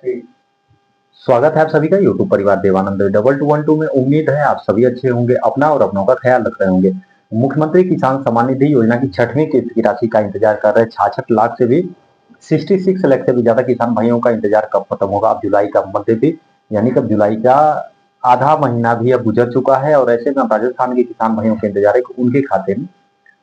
स्वागत है आप सभी का यूट्यूब परिवार देवानंद 2212 में। उम्मीद है आप सभी अच्छे होंगे, अपना और अपनों का ख्याल रख रहे होंगे। मुख्यमंत्री किसान सम्मान निधि योजना की छठवीं किस्त की राशि का इंतजार कर रहे 66 लाख से भी 66 लाख से भी ज्यादा किसान भाइयों का इंतजार कब खत्म होगा। अब जुलाई का मध्य भी यानी कब जुलाई का आधा महीना भी अब गुजर चुका है और ऐसे में राजस्थान के किसान भाइयों के इंतजार है कि उनके खाते में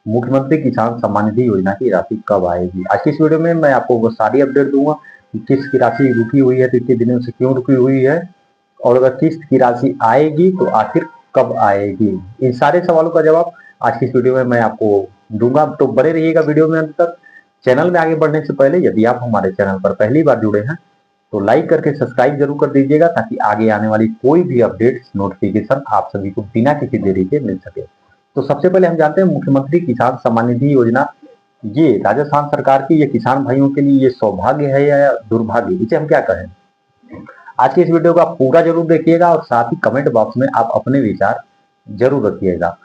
मुख्यमंत्री किसान सम्मान निधि योजना की राशि कब आएगी। आज की इस वीडियो में मैं आपको वो सारी अपडेट दूंगा कि किस्त की राशि रुकी हुई है तो इतने दिनों से क्यों रुकी हुई है, और अगर किस्त की राशि आएगी तो आखिर कब आएगी। इन सारे सवालों का जवाब आज की इस वीडियो में मैं आपको दूंगा, तो बने रहिएगा वीडियो में अंत तक। चैनल में आगे बढ़ने से पहले यदि आप हमारे चैनल पर पहली बार जुड़े हैं तो लाइक करके सब्सक्राइब जरूर कर दीजिएगा, ताकि आगे आने वाली कोई भी अपडेट नोटिफिकेशन आप सभी को बिना किसी देरी के मिल सके। तो सबसे पहले हम जानते हैं मुख्यमंत्री किसान सम्मान निधि योजना, ये राजस्थान सरकार की ये किसान भाइयों के लिए ये सौभाग्य है या दुर्भाग्य, इसे हम क्या कहें। आज के इस वीडियो को आप पूरा जरूर देखिएगा और साथ ही कमेंट बॉक्स में आप अपने विचार जरूर रखिएगा।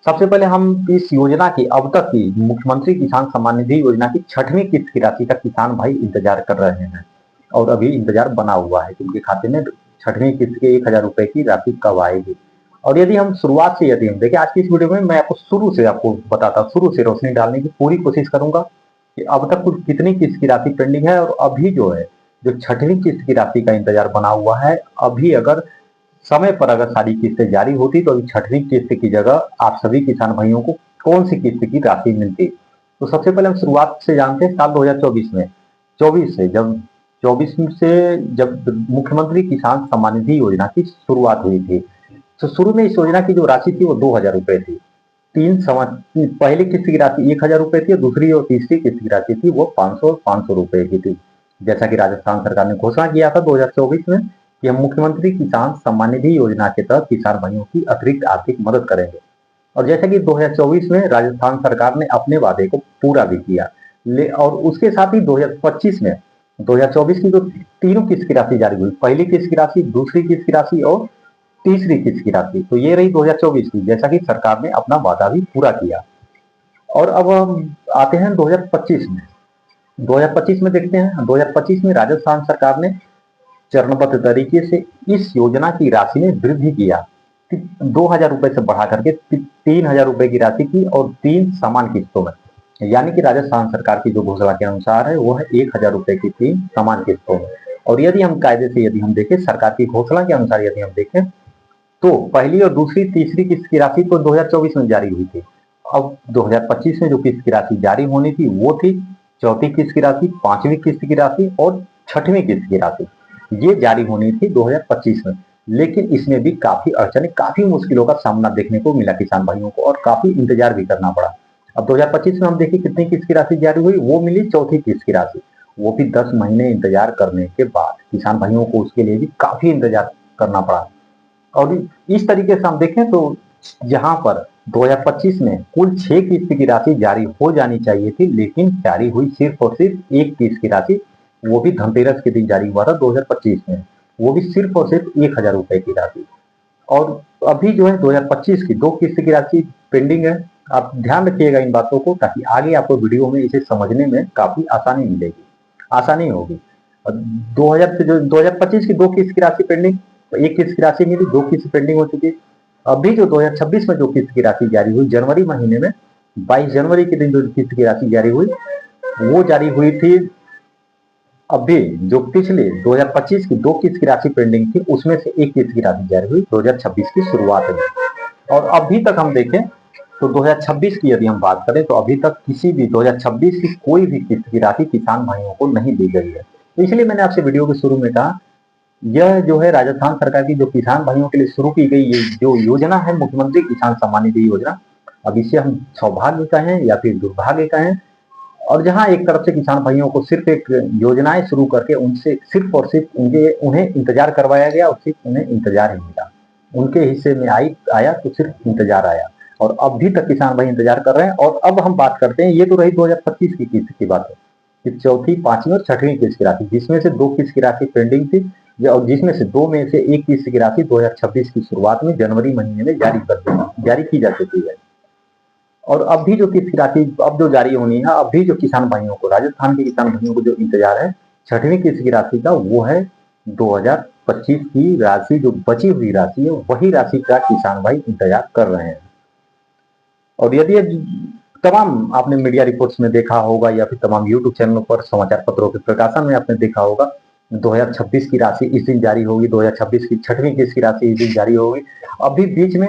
सबसे पहले हम इस योजना की अब तक की मुख्यमंत्री किसान सम्मान निधि योजना की छठवीं किस्त की राशि का किसान भाई इंतजार कर रहे हैं और अभी इंतजार बना हुआ है कि उनके खाते में छठवीं किस्त के 1,000 रुपए की राशि कब आएगी। और यदि हम शुरुआत से यदि हम देखें आज की इस वीडियो में मैं आपको शुरू से आपको बताता, शुरू से रोशनी डालने की पूरी कोशिश करूंगा कि अब तक कुल कितनी किस्त की राशि पेंडिंग है और अभी जो है जो छठवीं किस्त की राशि का इंतजार बना हुआ है। अभी अगर समय पर अगर सारी किस्तें जारी होती तो अभी छठवीं किस्त की जगह आप सभी किसान भाइयों को कौन सी किस्त की राशि मिलती। तो सबसे पहले हम शुरुआत से जानते हैं साल 2024 में, 24 से जब मुख्यमंत्री किसान सम्मान निधि योजना की शुरुआत हुई थी, तो शुरू में इस योजना की जो राशि थी वो 2,000 रुपए थी। पहली किस्त की राशि 1,000 रुपए थी और दूसरी और तीसरी किस्त की राशि थी वो 500 रुपए की थी। जैसा कि राजस्थान सरकार ने घोषणा किया था 2024 में कि हम मुख्यमंत्री किसान सम्मान निधि योजना के तहत किसान भाइयों की अतिरिक्त आर्थिक मदद करेंगे। और जैसा कि 2024 में राजस्थान सरकार ने अपने वादे को पूरा भी किया, और उसके साथ ही 2025 में 2024 की जो तीनों किस्त की राशि जारी हुई, पहली किस्त की राशि, दूसरी किस्त की राशि और तीसरी किस्त की राशि, तो ये रही 2024 की, जैसा कि सरकार ने अपना वादा भी पूरा किया। और अब हम आते हैं 2025 में। 2025 में देखते हैं, 2025 में राजस्थान सरकार ने चरणबद्ध तरीके से इस योजना की राशि में वृद्धि किया। 2,000 रुपए से बढ़ा करके 3,000 रुपए की राशि की और 3 समान किस्तों में, यानी कि राजस्थान सरकार की जो घोषणा के अनुसार है वो है 1,000 रुपए की 3 समान किस्तों में। और यदि हम कायदे से यदि हम देखें, सरकार की घोषणा के अनुसार यदि हम देखें तो पहली और दूसरी तीसरी किस्त की राशि तो 2024 में जारी हुई थी। अब 2025 में जो किस्त की राशि जारी होनी थी वो थी चौथी किस्त की राशि, पांचवी किस्त की राशि और छठवीं किस्त की राशि, ये जारी होनी थी 2025 में। लेकिन इसमें भी काफी अड़चने, काफी मुश्किलों का सामना देखने को मिला किसान भाइयों को और काफी इंतजार भी करना पड़ा। अब 2025 में हम देखिए कितनी किस्त की राशि जारी हुई, वो मिली चौथी किस्त की राशि, वो भी 10 महीने इंतजार करने के बाद किसान भाइयों को उसके लिए भी काफी इंतजार करना पड़ा। और इस तरीके से हम देखें तो जहां पर 2025 में कुल 6 किस्त की राशि जारी हो जानी चाहिए थी, लेकिन जारी हुई सिर्फ और सिर्फ एक किस्त की राशि, वो भी धनतेरस के दिन जारी हुआ था 2025 में, वो भी सिर्फ और सिर्फ 1,000 रुपए की राशि। और अभी जो है 2025 की 2 किस्त की राशि पेंडिंग है। आप ध्यान रखिएगा इन बातों को, ताकि आगे आपको वीडियो में इसे समझने में काफी आसानी मिलेगी, आसानी होगी। 2000 से जो 2025 की 2 किस्त की राशि पेंडिंग, एक किस्त की राशि मिली, 2 किस्त पेंडिंग हो चुकी है। अभी जो 2026 में जो किस्त की राशि जारी हुई जनवरी महीने में, 22 जनवरी के दिन जो किस्त की राशि जारी हुई वो जारी हुई थी। अभी जो पिछले 2025 की 2 किस्त की राशि पेंडिंग थी उसमें से एक किस्त की राशि जारी हुई 2026 की शुरुआत में। और अभी तक हम देखें तो 2026 की यदि हम बात करें तो अभी तक किसी भी 2026 की कोई भी किस्त की राशि किसान भाइयों को नहीं दी गई है। तो इसलिए मैंने आपसे वीडियो के शुरू में कहा, यह जो है राजस्थान सरकार की जो किसान भाइयों के लिए शुरू की गई ये जो योजना है मुख्यमंत्री किसान सम्मान निधि योजना, अब इसे हम सौभाग्य कहें या फिर दुर्भाग्य कहें, और जहां एक तरफ से किसान भाइयों को सिर्फ एक योजनाएं शुरू करके उनसे सिर्फ और सिर्फ उन्हें इंतजार करवाया गया और सिर्फ उन्हें इंतजार ही मिला, उनके हिस्से में आया तो सिर्फ इंतजार आया। और अभी तक किसान भाई इंतजार कर रहे हैं। और अब हम बात करते हैं, ये तो रही 2025 की किस्त की बात है कि चौथी, पांचवी और छठवीं किस्त की राशि, जिसमें से 2 किस्त की राशि पेंडिंग थी और जिसमें से 2 में से एक किस्त की राशि 2026 की शुरुआत में जनवरी महीने में जारी की जा चुकी है। और अब भी जो किस्त की राशि अब जो जारी होनी है, अब भी जो किसान भाइयों को, राजस्थान के किसान भाइयों को जो इंतजार है छठवीं किस्त की राशि का वो है 2025 की राशि, जो बची हुई राशि है वही राशि का किसान भाई इंतजार कर रहे हैं। और यदि तमाम आपने मीडिया रिपोर्ट्स में देखा होगा या फिर तमाम यूट्यूब चैनलों पर समाचार पत्रों के प्रकाशन में आपने देखा होगा, 2026 की राशि इस दिन जारी होगी, 2026 की छठवीं किस्त की राशि इस दिन जारी होगी। अभी बीच में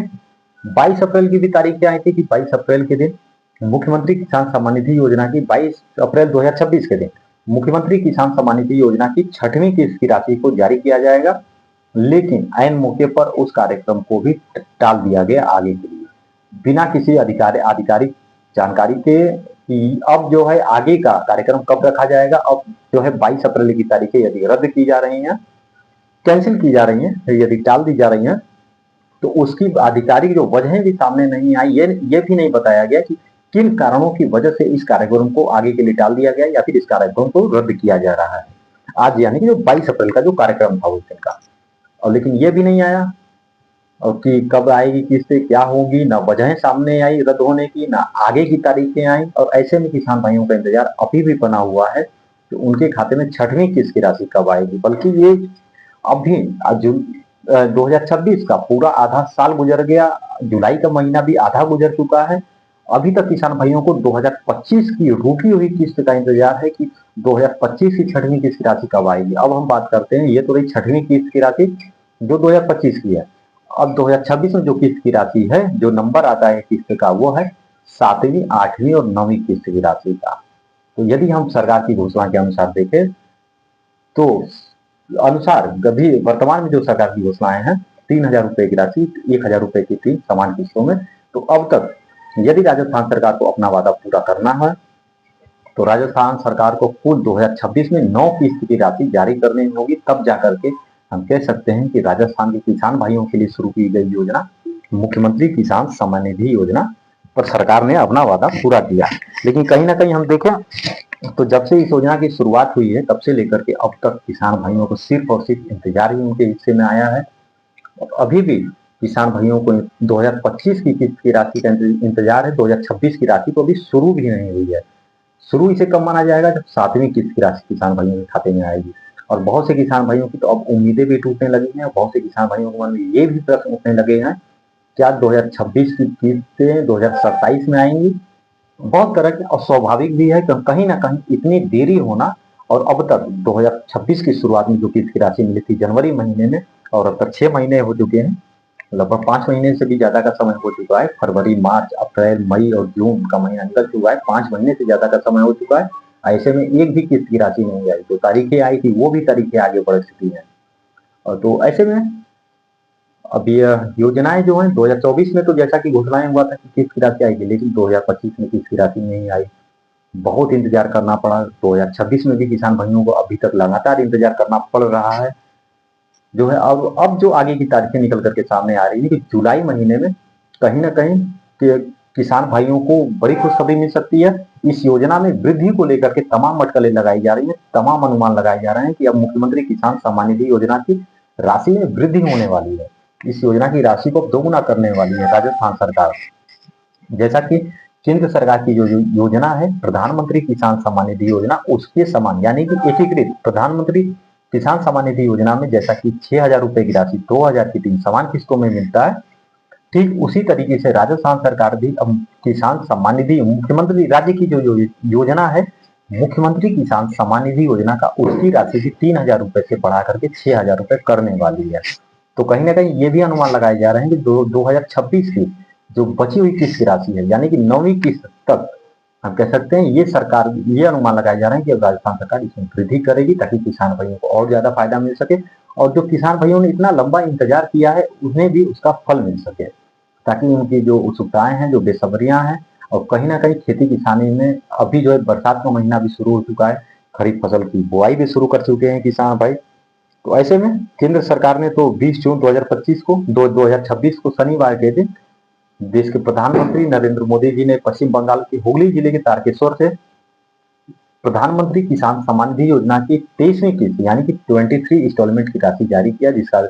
22 अप्रैल की भी तारीखें आई थी कि 22 अप्रैल के दिन मुख्यमंत्री किसान सम्मान निधि योजना की 22 अप्रैल 2026 के दिन मुख्यमंत्री किसान सम्मान निधि योजना की छठवीं किस्त की राशि को जारी किया जाएगा, लेकिन ऐन मौके पर उस कार्यक्रम को भी टाल दिया गया आगे के लिए, बिना किसी आधिकारिक जानकारी के कि अब जो है आगे का कार्यक्रम कब रखा जाएगा। अब जो है 22 अप्रैल की तारीखें यदि रद्द की जा रही हैं, कैंसिल की जा रही हैं, यदि टाल दी जा रही हैं, तो उसकी आधिकारिक जो वजहें भी सामने नहीं आई। ये भी नहीं बताया गया कि किन कारणों की वजह से इस कार्यक्रम को आगे के लिए टाल दिया गया या फिर इस कार्यक्रम को रद्द किया जा रहा है आज, यानी कि जो 22 अप्रैल का जो कार्यक्रम था उस दिन का। और लेकिन ये भी नहीं आया और कि कब आएगी किस्तें, क्या होगी, ना वजहें सामने आई रद्द होने की, ना आगे की तारीखें आई। और ऐसे में किसान भाइयों का इंतजार अभी भी बना हुआ है कि उनके खाते में छठवीं किस्त की राशि कब आएगी। बल्कि ये अभी 2026 का पूरा आधा साल गुजर गया, जुलाई का महीना भी आधा गुजर चुका है, अभी तक किसान भाइयों को 2025 की रुकी हुई किस्त का इंतजार है कि 2025 की छठवीं किस्त की राशि कब आएगी। अब हम बात करते हैं, ये तो रही छठवीं किस्त की राशि जो 2025 की है। अब 2026 में जो किस्त की राशि है, जो नंबर आता है किस्त का, वो है 7वीं, 8वीं और 9वीं किस्त की राशि का। तो यदि हम सरकार की घोषणा के अनुसार देखें तो अनुसार अभी वर्तमान में जो सरकार की घोषणाएं हैं, 3,000 रुपए की राशि 1,000 रुपए की थी समान किस्तों में। तो अब तक यदि राजस्थान सरकार को अपना वादा पूरा करना है तो राजस्थान सरकार को कुल 2026 में 9 किस्त की राशि जारी करनी होगी, तब जाकर के हम कह सकते हैं कि राजस्थान के किसान भाइयों के लिए शुरू की गई योजना मुख्यमंत्री किसान सम्मान निधि योजना पर सरकार ने अपना वादा पूरा किया। लेकिन कहीं ना कहीं हम देखें तो जब से इस योजना की शुरुआत हुई है तब से लेकर के अब तक किसान भाइयों को सिर्फ और सिर्फ इंतजार ही उनके हिस्से में आया है। अभी भी किसान भाइयों को 2025 की किस्त की राशि का इंतजार है, 2026 की राशि तो अभी शुरू भी नहीं हुई है। शुरू इसे कब माना जाएगा, जब 7वीं किस्त की राशि किसान भाइयों के खाते में आएगी। और बहुत से किसान भाइयों की तो अब उम्मीदें भी टूटने लगी हैं, और बहुत से किसान भाइयों के मन में ये भी प्रश्न उठने लगे हैं, क्या 2026 की किस्तें 2027 में आएंगी। बहुत तरह के, और स्वाभाविक भी है कि कहीं ना कहीं इतनी देरी होना, और अब तक 2026 की शुरुआत में जो किस्त की राशि मिली थी जनवरी महीने में, और अब तक 6 महीने हो चुके हैं, लगभग 5 महीने से भी ज्यादा का समय हो चुका है। फरवरी, मार्च, अप्रैल, मई और जून का महीना निकल चुका है, 5 महीने से ज्यादा का समय हो चुका है। ऐसे में एक भी किस्त की राशि नहीं आई, जो तारीखें आई थी वो भी तारीखें आगे बढ़ चुकी हैं। और तो ऐसे में अब यह योजनाएं जो हैं 2024 में तो जैसा कि घोषणाएं हुआ था कि किस्त की राशि आएगी, लेकिन 2025 में किस्त की राशि नहीं आई, बहुत इंतजार करना पड़ा। 2026 में भी किसान भाइयों को अभी तक लगातार इंतजार करना पड़ रहा है। जो है अब जो आगे की तारीखें निकल करके सामने आ रही है कि जुलाई महीने में कहीं ना कहीं किसान भाइयों को बड़ी खुशखबरी मिल सकती है। इस योजना में वृद्धि को लेकर के तमाम अटकलें लगाई जा रही है, तमाम अनुमान लगाए जा रहे हैं कि अब मुख्यमंत्री किसान सम्मान निधि योजना की राशि में वृद्धि होने वाली है। इस योजना की राशि को दोगुना करने वाली है राजस्थान सरकार। जैसा कि केंद्र सरकार की जो योजना है प्रधानमंत्री किसान सम्मान निधि योजना, उसके समान यानी कि एकीकृत प्रधानमंत्री किसान सम्मान निधि योजना में जैसा कि 6,000 रुपए की राशि 2,000 की 3 समान किस्तों में मिलता है, ठीक उसी तरीके से राजस्थान सरकार भी अब किसान सम्मान निधि मुख्यमंत्री राज्य की जो योजना है मुख्यमंत्री किसान सम्मान निधि योजना का, उसकी राशि भी 3,000 रुपए से बढ़ा करके 6,000 रुपए करने वाली है। तो कहीं ना कहीं ये भी अनुमान लगाए जा रहे हैं कि 2026 की जो बची हुई किस्त की राशि है, यानी कि 9वीं किस्त तक हम कह सकते हैं, ये सरकार ये अनुमान लगाए जा रहे हैं कि अब राजस्थान सरकार इसमें वृद्धि करेगी ताकि किसान भाइयों को और ज्यादा फायदा मिल सके, और जो किसान भाइयों ने इतना लंबा इंतजार किया है उन्हें भी उसका फल मिल सके, ताकि उनकी जो उत्सुकताएं हैं, जो बेसब्रियां हैं, और कहीं ना कहीं खेती किसानी में अभी जो है बरसात का महीना भी शुरू हो चुका है, खरीफ फसल की बुआई भी शुरू कर चुके हैं किसान भाई। तो ऐसे में केंद्र सरकार ने तो 20 जून 2025 को 2026 को शनिवार के दिन देश के प्रधानमंत्री नरेंद्र मोदी जी ने पश्चिम बंगाल के हुगली जिले के तारकेश्वर से प्रधानमंत्री किसान सम्मान निधि योजना की 23वीं किस्त यानी कि 23 इंस्टॉलमेंट की राशि जारी किया, जिसका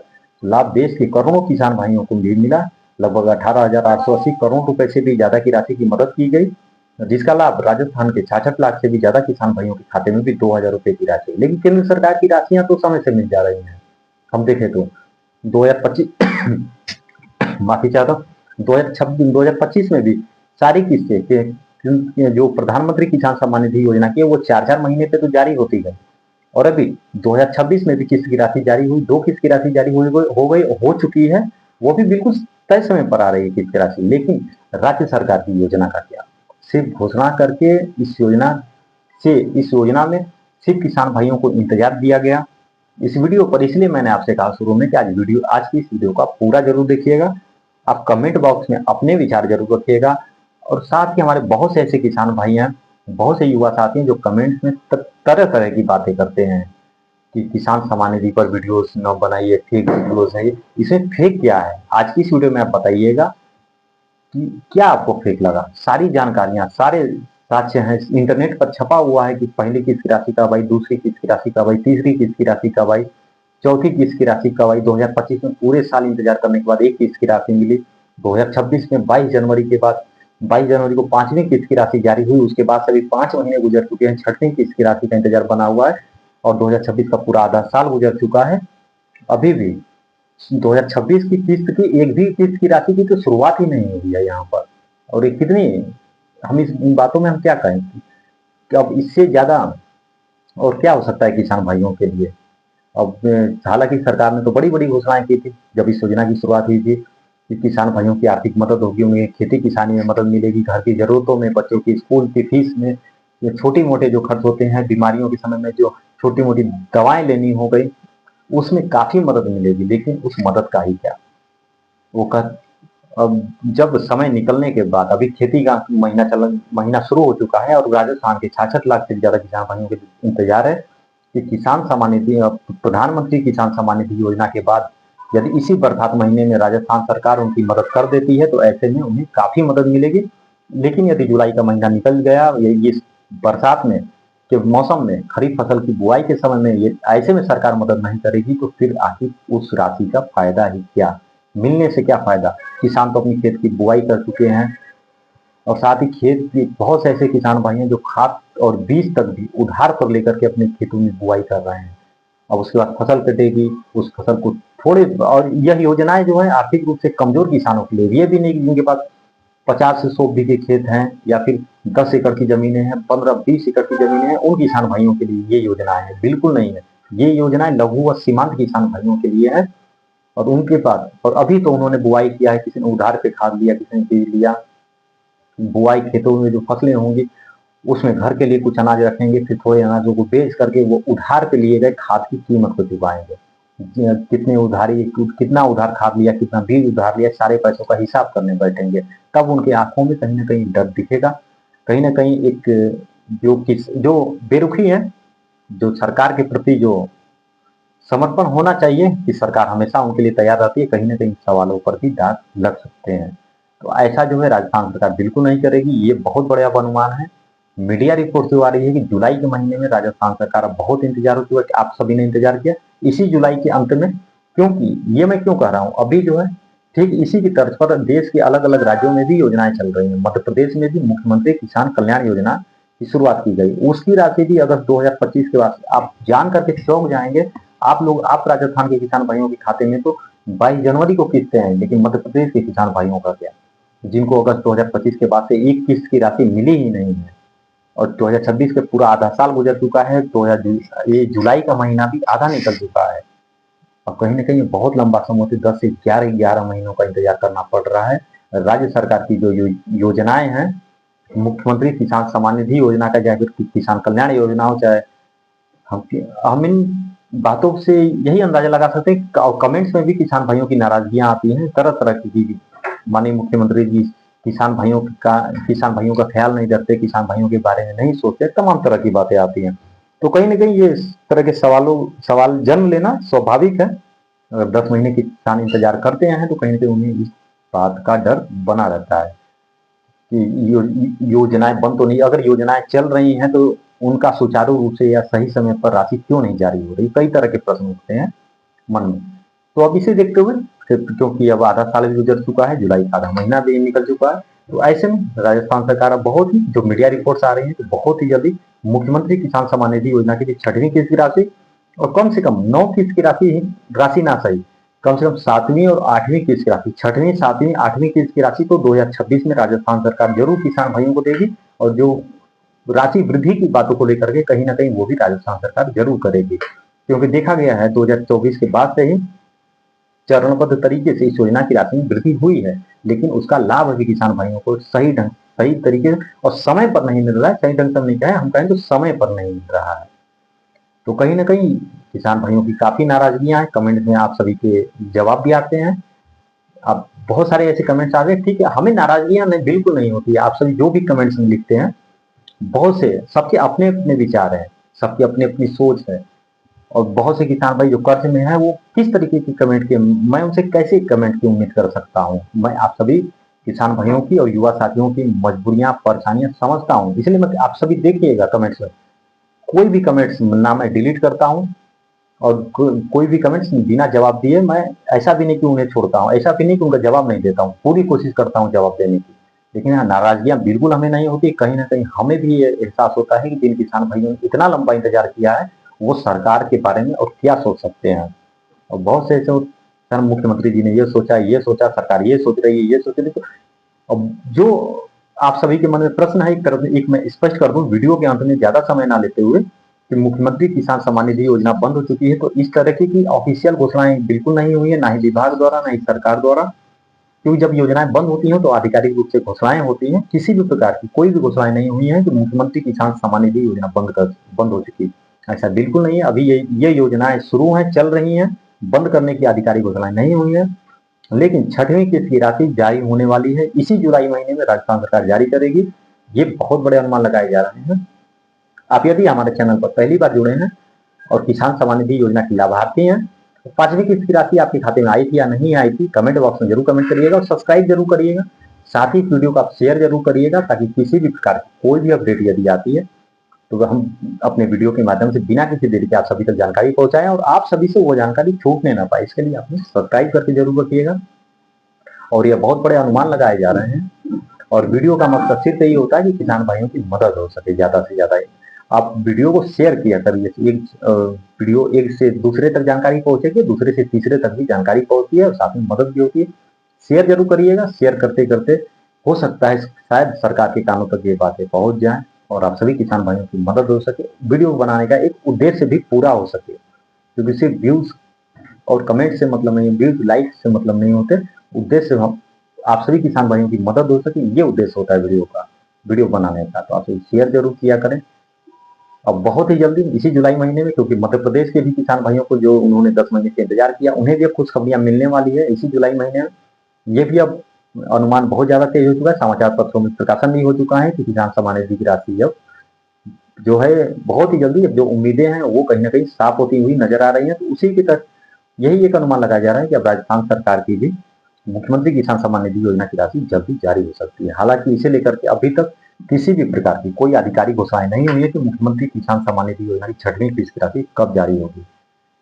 लाभ देश के करोड़ों किसान भाइयों को भी मिला। लगभग 18,880 करोड़ रुपए से भी ज्यादा की राशि की मदद की गई जिसका लाभ राजस्थान के 66 लाख से भी ज्यादा किसान भाइयों के खाते में भी 2000 रुपए की राशि। लेकिन केंद्र सरकार की राशियां तो समय से मिल जा रही हैं। हम देखें तो 2025 माफी चाहता हूँ, 2025 में भी सारी किस्तें जो प्रधानमंत्री किसान सम्मान निधि योजना की है वो 4-4 महीने पे तो जारी होती है। और अभी 2026 में भी किस्त की राशि जारी हुई, 2 किस्त की राशि जारी हो चुकी है, वो भी बिल्कुल तय समय पर आ रही है किस्त की राशि। लेकिन राज्य सरकार की योजना का क्या? सिर्फ घोषणा करके इस योजना में सिर्फ किसान भाइयों को इंतजार दिया गया। इस वीडियो पर इसलिए मैंने आपसे कहा शुरू में कि आज की इस वीडियो का पूरा जरूर देखिएगा। आप कमेंट बॉक्स में अपने विचार जरूर रखिएगा। और साथ ही हमारे बहुत से ऐसे किसान भाई हैं, बहुत से युवा साथी हैं जो कमेंट्स में तरह तरह की बातें करते हैं कि किसान सम्मान निधि पर वीडियोस न बनाइए, फेक वीडियोस है। इसमें फेक क्या है आज की इस वीडियो में आप बताइएगा कि क्या आपको फेक लगा। सारी जानकारियां, सारे साक्ष्य हैं, इंटरनेट पर छपा हुआ है कि पहली किस्त की राशि कब आई, दूसरी किस्त की राशि कब आई, तीसरी किस्त की राशि कब आई, चौथी किस्त की राशि कब आई। 2025 में पूरे साल इंतजार करने के बाद एक किस्त की राशि मिली। 2026 में 22 जनवरी के बाद 22 जनवरी को 5वीं किस्त की राशि जारी हुई। उसके बाद सभी 5 महीने गुजर चुके हैं, 6वीं किस्त की राशि का इंतजार बना हुआ है और 2026 का पूरा आधा साल गुजर चुका है। अभी भी 2026 की किस्त की एक भी किस्त की राशि की तो शुरुआत ही नहीं हुई है यहाँ पर। और ये कितनी, हम इन बातों में हम क्या कहें कि अब इससे ज्यादा और क्या हो सकता है किसान भाइयों के लिए। अब हालांकि सरकार ने तो बड़ी बड़ी घोषणाएं की थी जब इस योजना की शुरुआत हुई थी कि किसान भाइयों की आर्थिक मदद होगी, उन्हें खेती किसानी में मदद मिलेगी, घर की जरूरतों में, बच्चों की स्कूल की फीस में, ये छोटी मोटे जो खर्च होते हैं, बीमारियों के समय में जो छोटी मोटी दवाएं लेनी हो गई, उसमें काफी मदद मिलेगी। लेकिन उस मदद का ही क्या, वो कर अब जब समय निकलने के बाद अभी खेती का महीना शुरू हो चुका है और राजस्थान के 66 लाख से ज्यादा किसान भाइयों के इंतजार है कि किसान सम्मान निधि, प्रधानमंत्री किसान सम्मान निधि योजना के बाद यदि इसी बरसात महीने में राजस्थान सरकार उनकी मदद कर देती है तो ऐसे में उन्हें काफी मदद मिलेगी। लेकिन यदि जुलाई का महीना निकल गया, ये बरसात में के मौसम में खरीफ फसल की बुआई के समय में ये ऐसे में सरकार मदद नहीं करेगी तो फिर आखिर उस राशि का फायदा ही क्या, मिलने से क्या फायदा। किसान तो अपनी खेत की बुआई कर चुके हैं और साथ ही खेत की बहुत से ऐसे किसान भाई हैं जो खाद और बीज तक भी उधार पर लेकर के अपने खेतों में बुआई कर रहे हैं। अब उसके बाद फसल कटेगी, उस फसल को थोड़े, और यह योजनाएं जो है आर्थिक रूप से कमजोर किसानों के लिए, ये भी नहीं जिनके पास 50 से 100 बीघे खेत हैं या फिर 10 एकड़ की जमीनें हैं, 15-20 एकड़ की जमीनें हैं, उन किसान भाइयों के लिए ये योजनाएं है बिल्कुल नहीं है। ये योजनाएं लघु व सीमांत किसान भाइयों के लिए है और उनके पास, और अभी तो उन्होंने बुआई किया है, किसी ने उधार पे खाद लिया, किसी ने बीज लिया, बुआई खेतों में जो फसलें होंगी उसमें घर के लिए कुछ अनाज रखेंगे, फिर थोड़े अनाजों को बेच करके वो उधार पे लिए गए खाद की कीमत को चुकाएंगे। कितना उधार खाद लिया, कितना बीज उधार लिया, सारे पैसों का हिसाब करने बैठेंगे। तब उनके आंखों में कहीं ना कहीं डर दिखेगा, कहीं ना कहीं एक जो बेरुखी है, जो सरकार के प्रति जो समर्पण होना चाहिए कि सरकार हमेशा उनके लिए तैयार रहती है, कहीं ना कहीं सवालों पर भी दाग लग सकते हैं। तो ऐसा जो है राजस्थान सरकार बिल्कुल नहीं करेगी, ये बहुत बड़ा अनुमान है। मीडिया रिपोर्ट जो आ रही है कि जुलाई के महीने में राजस्थान सरकार, अब बहुत इंतजार हो चुका है कि आप सभी ने इंतजार किया, इसी जुलाई के अंत में, क्योंकि ये मैं क्यों कह रहा हूं, अभी जो है ठीक इसी की तर्ज पर देश के अलग अलग राज्यों में भी योजनाएं चल रही हैं। मध्य प्रदेश में भी मुख्यमंत्री किसान कल्याण योजना की शुरुआत की गई, उसकी राशि भी अगस्त 2025 के बाद आप जान करके चौंक जाएंगे। आप राजस्थान के किसान भाइयों के खाते में तो 22 जनवरी को किस्तें हैं, लेकिन मध्य प्रदेश के किसान भाइयों का क्या, जिनको अगस्त 2025 के बाद से एक किस्त की राशि मिली ही नहीं है और 2026 का पूरा आधा साल गुजर चुका है, ये जुलाई का महीना भी आधा निकल चुका है। अब कहीं ना कहीं बहुत लंबा समय से 10 से 11 महीनों का इंतजार करना पड़ रहा है। राज्य सरकार की जो योजनाएं हैं, मुख्यमंत्री किसान सम्मान निधि योजना का, चाहे फिर किसान कल्याण योजना हो, चाहे हम इन बातों से यही अंदाजा लगा सकते हैं। कमेंट्स में भी किसान भाइयों की नाराजगियां आती हैं, तरह तरह की। माननीय मुख्यमंत्री जी किसान भाइयों का ख्याल नहीं रखते, किसान भाइयों के बारे में नहीं सोचते, तमाम तरह की बातें आती हैं। तो कहीं ना कहीं ये इस तरह के सवाल जन्म लेना स्वाभाविक है। अगर 10 महीने की किसान इंतजार करते हैं तो कहीं ना कहीं उन्हें इस बात का डर बना रहता है कि योजनाएं बंद तो नहीं, अगर योजनाएं चल रही हैं तो उनका सुचारू रूप से या सही समय पर राशि क्यों नहीं जारी हो रही, कई तरह के प्रश्न उठते हैं मन में। तो अब इसे देखते हुए, क्योंकि अब आधा साल भी गुजर चुका है, जुलाई का आधा महीना भी निकल चुका है, तो ऐसे में राजस्थान सरकार अब बहुत ही जो मीडिया रिपोर्ट्स आ रही है तो बहुत ही जल्दी मुख्यमंत्री किसान सम्मान निधि योजना की 6वीं किस्त की राशि और कम से कम 9 किस्त की राशि ना सही, कम से कम 7वीं और 8वीं किस्त की राशि, 6वीं 7वीं 8वीं किस्त की राशि तो 2026 में राजस्थान सरकार जरूर किसान भाइयों को देगी। और जो राशि वृद्धि की बातों को लेकर के कहीं ना कहीं वो भी राजस्थान सरकार जरूर करेगी, क्योंकि देखा गया है 2024 के बाद से ही चरणबद्ध तरीके से इस योजना की राशि में वृद्धि हुई है, लेकिन उसका लाभ अभी किसान भाइयों को सही तरीके और समय पर नहीं मिल रहा है। सही ढंग से नहीं कहें, हम कहें तो समय पर नहीं मिल रहा है। तो कहीं ना कहीं किसान भाइयों की काफी नाराजगियां हैं। कमेंट में आप सभी के जवाब भी आते हैं। अब बहुत सारे ऐसे कमेंट्स आ गए, ठीक है, हमें नाराजगियां नहीं, बिल्कुल नहीं होती। आप सभी जो भी कमेंट्स में लिखते हैं, बहुत से सबके अपने अपने विचार हैं, सबकी अपनी अपनी सोच है। और बहुत से किसान भाई जो कर्ज में है वो किस तरीके की कमेंट की, मैं उनसे कैसे कमेंट की उम्मीद कर सकता हूँ। मैं आप सभी किसान भाइयों की और युवा साथियों की मजबूरियां परेशानियां समझता हूँ, इसलिए मैं आप सभी देखिएगा कमेंट्स में कोई भी कमेंट्स ना मैं डिलीट करता हूँ और कोई भी कमेंट्स बिना जवाब दिए मैं ऐसा भी नहीं कि उन्हें छोड़ता हूँ, ऐसा भी नहीं कि उनका जवाब नहीं देता हूँ, पूरी कोशिश करता हूँ जवाब देने की। लेकिन हाँ, नाराजगियां बिल्कुल हमें नहीं होती। कहीं ना कहीं हमें भी ये एहसास होता है कि जिन किसान भाइयों ने इतना लंबा इंतजार किया है वो सरकार के बारे में और क्या सोच सकते हैं। और बहुत से ऐसे सर मुख्यमंत्री जी ने ये सोचा, सरकार ये सोच रही है, ये सोच रही है। तो अब जो आप सभी के मन में प्रश्न है, एक मैं स्पष्ट कर दूं वीडियो के अंत में ज्यादा समय ना लेते हुए कि मुख्यमंत्री किसान सम्मान निधि योजना बंद हो चुकी है, तो इस तरह की ऑफिशियल घोषणाएं बिल्कुल नहीं हुई है, ना ही विभाग द्वारा ना ही सरकार द्वारा। क्योंकि जब योजनाएं बंद होती हैं तो आधिकारिक रूप से घोषणाएं होती हैं, किसी भी प्रकार की कोई भी घोषणाएं नहीं हुई है कि मुख्यमंत्री किसान सम्मान निधि योजना बंद हो चुकी है। ऐसा बिल्कुल नहीं है। अभी ये योजनाएं शुरू हैं, चल रही हैं, बंद करने की आधिकारिक घोषणाएं नहीं हुई है। लेकिन 6वीं किस्त की राशि जारी होने वाली है, इसी जुलाई महीने में राजस्थान सरकार जारी करेगी। ये बहुत बड़े अनुमान लगाए जा रहे हैं। आप यदि हमारे चैनल पर पहली बार जुड़े हैं और किसान सम्मान निधि योजना की लाभार्थी हैं, तो 5वीं किस्त की राशि आपके खाते में आई थी या नहीं आई थी, कमेंट बॉक्स में जरूर कमेंट करिएगा और सब्सक्राइब जरूर करिएगा। साथ ही इस वीडियो को आप शेयर जरूर करिएगा, ताकि किसी भी प्रकार की कोई भी अपडेट यदि आती है तो हम अपने वीडियो के माध्यम से बिना किसी देरी के आप सभी तक जानकारी पहुंचाएं और आप सभी से वो जानकारी छूटने ना पाए। इसके लिए आपने सब्सक्राइब करके जरूर रखिएगा। और ये बहुत बड़े अनुमान लगाए जा रहे हैं और वीडियो का मकसद सिर्फ यही होता है कि किसान भाइयों की मदद हो सके ज्यादा से ज्यादा। आप वीडियो को शेयर किया करिए, एक वीडियो एक से दूसरे तक जानकारी पहुंचेगी, दूसरे से तीसरे तक भी जानकारी पहुंचती है और साथ में मदद भी होती है। शेयर जरूर करिएगा। शेयर करते करते हो सकता है शायद सरकार के कानों तक ये बातें पहुंच जाए और आप सभी किसान भाइयों की मदद हो सके, वीडियो बनाने का एक उद्देश्य भी पूरा हो सके। क्योंकि सिर्फ व्यूज और कमेंट से मतलब नहीं, व्यूज लाइक से मतलब नहीं होते, उद्देश्य हम आप सभी किसान भाइयों की मदद हो सके, ये उद्देश्य होता है वीडियो बनाने का। तो आप शेयर जरूर किया करें। अब बहुत ही जल्दी इसी जुलाई महीने में, क्योंकि मध्य प्रदेश के भी किसान भाइयों को जो उन्होंने 10 महीने से इंतजार किया, उन्हें भी अब कुछ खबरियां मिलने वाली है इसी जुलाई महीने में। ये भी अब अनुमान बहुत ज्यादा तेज हो चुका है, समाचार पत्रों में प्रकाशन भी हो चुका है कि किसान सम्मान निधि की राशि अब जो है बहुत ही जल्दी, जो उम्मीदें हैं वो कहीं ना कहीं साफ होती हुई नजर आ रही है। तो उसी की तरह यही एक अनुमान लगाया जा रहा है कि अब राजस्थान सरकार की भी मुख्यमंत्री किसान सम्मान निधि योजना की राशि जल्दी जारी हो सकती है। हालांकि इसे लेकर के अभी तक किसी भी प्रकार की कोई आधिकारिक घोषणाएं नहीं हुई है कि मुख्यमंत्री किसान सम्मान निधि योजना की 6वीं किस्त की राशि कब जारी होगी।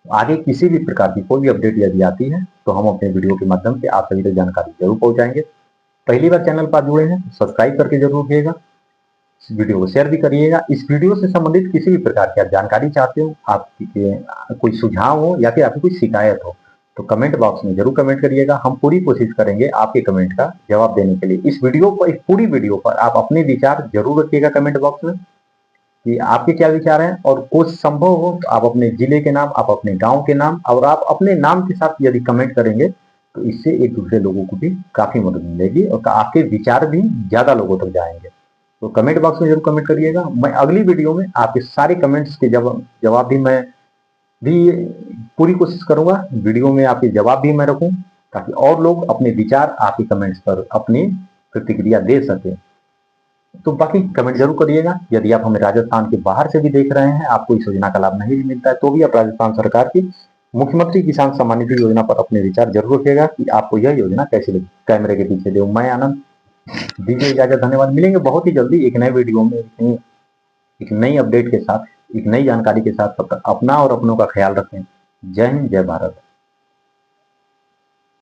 आगे किसी भी प्रकार की कोई भी अपडेट यदि आती है तो हम अपने वीडियो के माध्यम से आप सभी तक जानकारी जरूर पहुंचाएंगे। पहली बार चैनल पर जुड़े हैं तो सब्सक्राइब करके जरूर रखिएगा, इस वीडियो को शेयर भी करिएगा। इस वीडियो से संबंधित किसी भी प्रकार की आप जानकारी चाहते हो, आपके कोई सुझाव हो या फिर आपकी कोई शिकायत हो, तो कमेंट बॉक्स में जरूर कमेंट करिएगा। हम पूरी कोशिश करेंगे आपके कमेंट का जवाब देने के लिए। इस पूरी वीडियो पर आप अपने विचार जरूर रखिएगा कमेंट बॉक्स में कि आपके क्या विचार हैं, और कुछ संभव हो तो आप अपने जिले के नाम, आप अपने गांव के नाम और आप अपने नाम के साथ यदि कमेंट करेंगे तो इससे एक दूसरे लोगों को भी काफी मदद मिलेगी और आपके विचार भी ज्यादा लोगों तक जाएंगे। तो कमेंट बॉक्स में जरूर कमेंट करिएगा। मैं अगली वीडियो में आपके सारे कमेंट्स के जवाब भी मैं भी पूरी कोशिश करूंगा, वीडियो में आपके जवाब भी मैं रखूं, ताकि और लोग अपने विचार आपके कमेंट्स पर अपनी प्रतिक्रिया दे सके। तो बाकी कमेंट जरूर करिएगा। यदि आप हमें राजस्थान के बाहर से भी देख रहे हैं, आपको इस योजना का लाभ नहीं भी मिलता है, तो भी आप राजस्थान सरकार की मुख्यमंत्री किसान सम्मान निधि योजना पर अपने विचार जरूर रखिएगा कि आपको यह योजना कैसे लगी। कैमरे के पीछे देव मैं आनंद, दीजिए इजाजत, धन्यवाद। मिलेंगे बहुत ही जल्दी एक नए वीडियो में, एक नई अपडेट के साथ, एक नई जानकारी के साथ। तब तक अपना और अपनों का ख्याल रखें। जय हिंद, जय भारत।